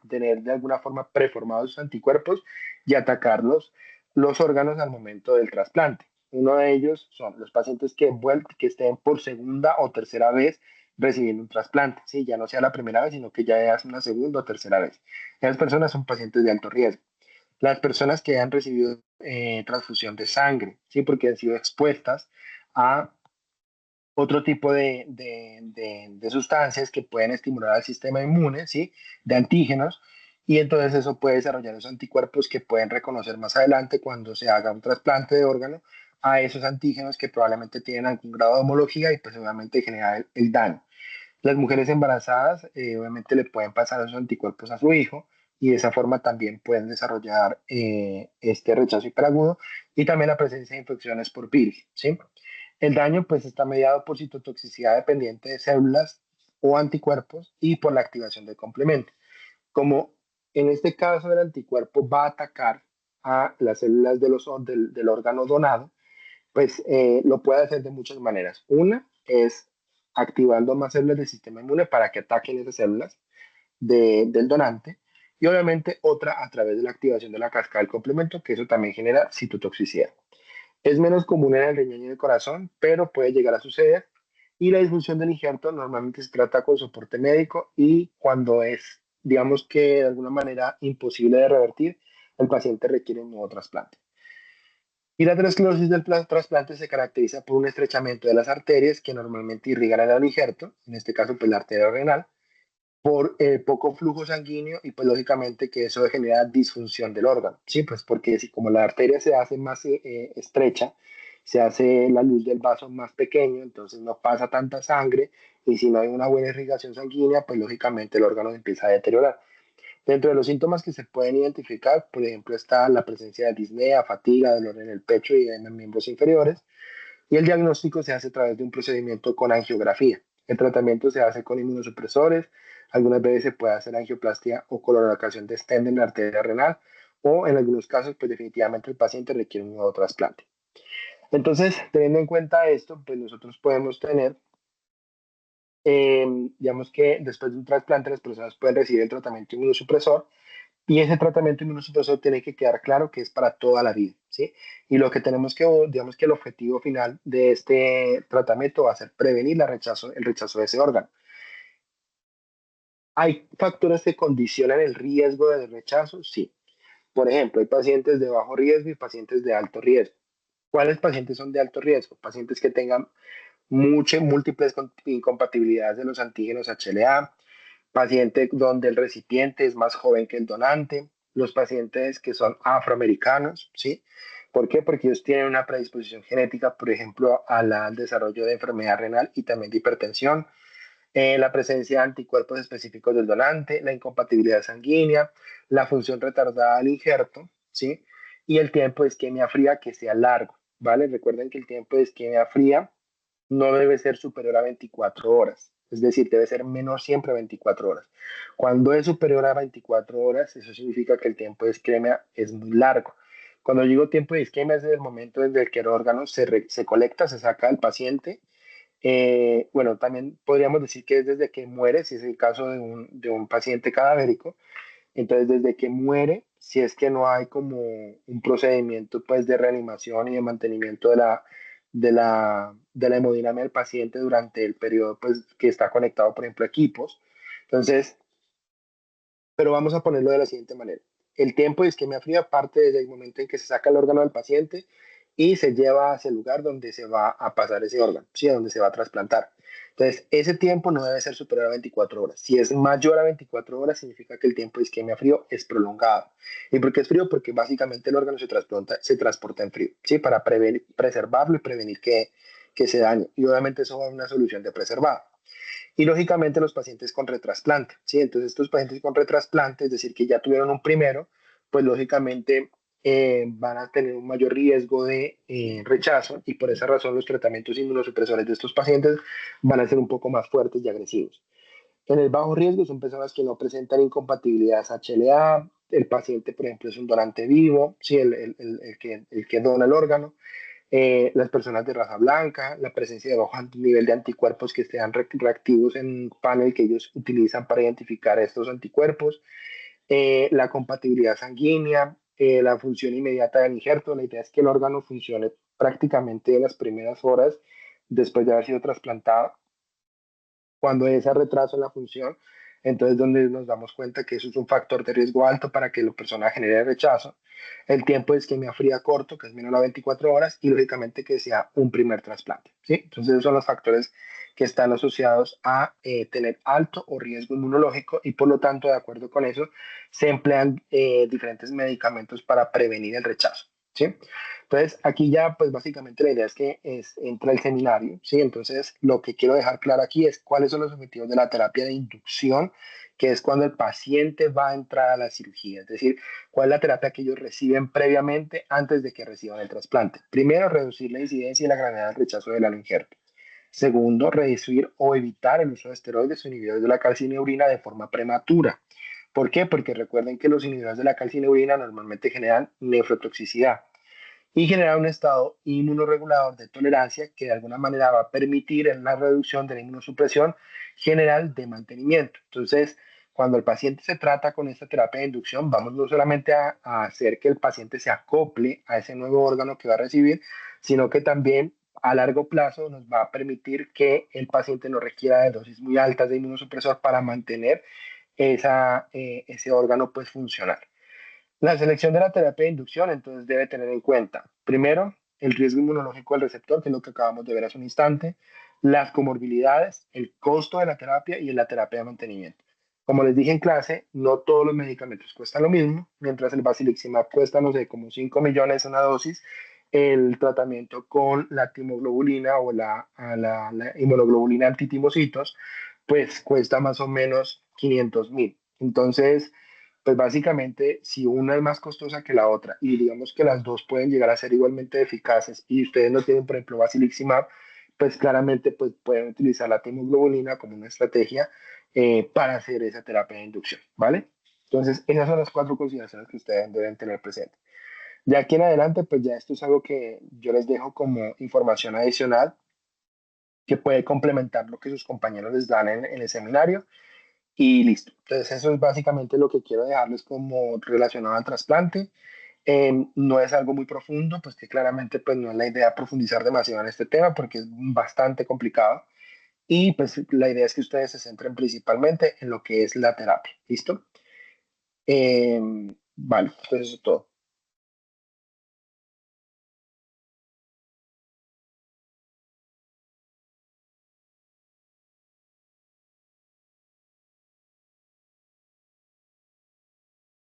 tener de alguna forma preformados sus anticuerpos y atacar los órganos al momento del trasplante. Uno de ellos son los pacientes que estén por segunda o tercera vez recibiendo un trasplante, ¿sí? Ya no sea la primera vez, sino que ya es una segunda o tercera vez. Esas personas son pacientes de alto riesgo. Las personas que han recibido transfusión de sangre, ¿sí? Porque han sido expuestas a otro tipo de sustancias que pueden estimular al sistema inmune, ¿sí? De antígenos, y entonces eso puede desarrollar esos anticuerpos que pueden reconocer más adelante cuando se haga un trasplante de órgano a esos antígenos que probablemente tienen algún grado de homología y pues obviamente genera el daño. Las mujeres embarazadas obviamente le pueden pasar esos anticuerpos a su hijo y de esa forma también pueden desarrollar este rechazo hiperagudo y también la presencia de infecciones por virus, ¿sí? El daño pues está mediado por citotoxicidad dependiente de células o anticuerpos y por la activación del complemento. Como en este caso el anticuerpo va a atacar a las células del órgano donado, pues lo puede hacer de muchas maneras. Una es activando más células del sistema inmune para que ataquen esas células del donante. Y obviamente otra a través de la activación de la cascada del complemento, que eso también genera citotoxicidad. Es menos común en el riñón y en el corazón, pero puede llegar a suceder. Y la disfunción del injerto normalmente se trata con soporte médico y cuando es, digamos que de alguna manera imposible de revertir, el paciente requiere un nuevo trasplante. Y la aterosclerosis del trasplante se caracteriza por un estrechamiento de las arterias que normalmente irrigan el injerto, en este caso pues la arteria renal, por poco flujo sanguíneo y pues lógicamente que eso genera disfunción del órgano, ¿sí? Pues porque si como la arteria se hace más estrecha, se hace la luz del vaso más pequeño, entonces no pasa tanta sangre y si no hay una buena irrigación sanguínea, pues lógicamente el órgano empieza a deteriorar. Dentro de los síntomas que se pueden identificar, por ejemplo, está la presencia de disnea, fatiga, dolor en el pecho y en los miembros inferiores, y el diagnóstico se hace a través de un procedimiento con angiografía. El tratamiento se hace con inmunosupresores, algunas veces se puede hacer angioplastia o colocación de stent en la arteria renal, o en algunos casos, pues definitivamente el paciente requiere un nuevo trasplante. Entonces, teniendo en cuenta esto, pues nosotros podemos tener, digamos que después de un trasplante las personas pueden recibir el tratamiento inmunosupresor, y ese tratamiento inmunosupresor tiene que quedar claro que es para toda la vida, ¿sí? Y lo que tenemos que, digamos que el objetivo final de este tratamiento va a ser prevenir el rechazo de ese órgano. ¿Hay factores que condicionan el riesgo de rechazo? Sí. Por ejemplo, hay pacientes de bajo riesgo y pacientes de alto riesgo. ¿Cuáles pacientes son de alto riesgo? Pacientes que tengan múltiples incompatibilidades de los antígenos HLA, paciente donde el recipiente es más joven que el donante, los pacientes que son afroamericanos, ¿sí? ¿Por qué? Porque ellos tienen una predisposición genética, por ejemplo, al desarrollo de enfermedad renal y también de hipertensión, la presencia de anticuerpos específicos del donante, la incompatibilidad sanguínea, la función retardada del injerto, ¿sí? Y el tiempo de isquemia fría que sea largo, ¿vale? Recuerden que el tiempo de isquemia fría no debe ser superior a 24 horas, es decir, debe ser menor siempre a 24 horas. Cuando es superior a 24 horas, eso significa que el tiempo de isquemia es muy largo. Cuando digo tiempo de isquemia es desde el momento desde el que el órgano se colecta, se saca del paciente. Bueno, también podríamos decir que es desde que muere, si es el caso de un paciente cadavérico. Entonces, desde que muere, si es que no hay como un procedimiento pues de reanimación y de mantenimiento de la hemodinamia del paciente durante el periodo pues que está conectado, por ejemplo, a equipos. Entonces, pero vamos a ponerlo de la siguiente manera. El tiempo de isquemia fría parte desde el momento en que se saca el órgano del paciente y se lleva hacia el lugar donde se va a pasar ese órgano, ¿sí? Donde se va a trasplantar. Entonces, ese tiempo no debe ser superior a 24 horas. Si es mayor a 24 horas, significa que el tiempo de isquemia frío es prolongado. ¿Y por qué es frío? Porque básicamente el órgano se transporta en frío, ¿sí? Para preservarlo y prevenir que se dañe. Y obviamente eso va a una solución de preservado. Y lógicamente los pacientes con retrasplante, ¿sí? Entonces estos pacientes con retrasplante, es decir, que ya tuvieron un primero, pues lógicamente van a tener un mayor riesgo de rechazo y por esa razón los tratamientos inmunosupresores de estos pacientes van a ser un poco más fuertes y agresivos. En el bajo riesgo son personas que no presentan incompatibilidades HLA, el paciente, por ejemplo, es un donante vivo, sí, el que dona el órgano, las personas de raza blanca, la presencia de bajo nivel de anticuerpos que estén reactivos en un panel que ellos utilizan para identificar estos anticuerpos, la compatibilidad sanguínea, la función inmediata del injerto. La idea es que el órgano funcione prácticamente en las primeras horas después de haber sido trasplantado. Cuando hay ese retraso en la función, entonces donde nos damos cuenta que eso es un factor de riesgo alto para que la persona genere rechazo. El tiempo de isquemia fría corto, que es menos de 24 horas, y lógicamente que sea un primer trasplante, ¿sí? Entonces esos son los factores que están asociados a tener alto o riesgo inmunológico, y por lo tanto, de acuerdo con eso, se emplean diferentes medicamentos para prevenir el rechazo, ¿sí? Entonces, aquí ya, pues básicamente la idea es que entra el seminario, ¿sí? Entonces, lo que quiero dejar claro aquí es cuáles son los objetivos de la terapia de inducción, que es cuando el paciente va a entrar a la cirugía, es decir, cuál es la terapia que ellos reciben previamente antes de que reciban el trasplante. Primero, reducir la incidencia y la gravedad del rechazo del injerto. Segundo, reducir o evitar el uso de esteroides o inhibidores de la calcineurina de forma prematura. ¿Por qué? Porque recuerden que los inhibidores de la calcineurina normalmente generan nefrotoxicidad y generar un estado inmunoregulador de tolerancia que de alguna manera va a permitir una reducción de la inmunosupresión general de mantenimiento. Entonces, cuando el paciente se trata con esta terapia de inducción, vamos no solamente a hacer que el paciente se acople a ese nuevo órgano que va a recibir, sino que también a largo plazo nos va a permitir que el paciente no requiera de dosis muy altas de inmunosupresor para mantener ese órgano pues funcional. La selección de la terapia de inducción entonces debe tener en cuenta, primero, el riesgo inmunológico del receptor, que es lo que acabamos de ver hace un instante, las comorbilidades, el costo de la terapia y la terapia de mantenimiento. Como les dije en clase, no todos los medicamentos cuestan lo mismo, mientras el Basiliximab cuesta, no sé, como 5 millones una dosis, el tratamiento con la timoglobulina o la inmunoglobulina antitimocitos, pues cuesta más o menos 500.000. Entonces, pues básicamente, si una es más costosa que la otra y digamos que las dos pueden llegar a ser igualmente eficaces y ustedes no tienen, por ejemplo, Basiliximab, pues claramente pues, pueden utilizar la timoglobulina como una estrategia para hacer esa terapia de inducción, ¿vale? Entonces, esas son las cuatro consideraciones que ustedes deben tener presentes. De aquí en adelante, pues ya esto es algo que yo les dejo como información adicional que puede complementar lo que sus compañeros les dan en el seminario y listo. Entonces, eso es básicamente lo que quiero dejarles como relacionado al trasplante. No es algo muy profundo, pues que claramente pues no es la idea profundizar demasiado en este tema porque es bastante complicado. Y pues la idea es que ustedes se centren principalmente en lo que es la terapia. ¿Listo? Vale, entonces eso es todo.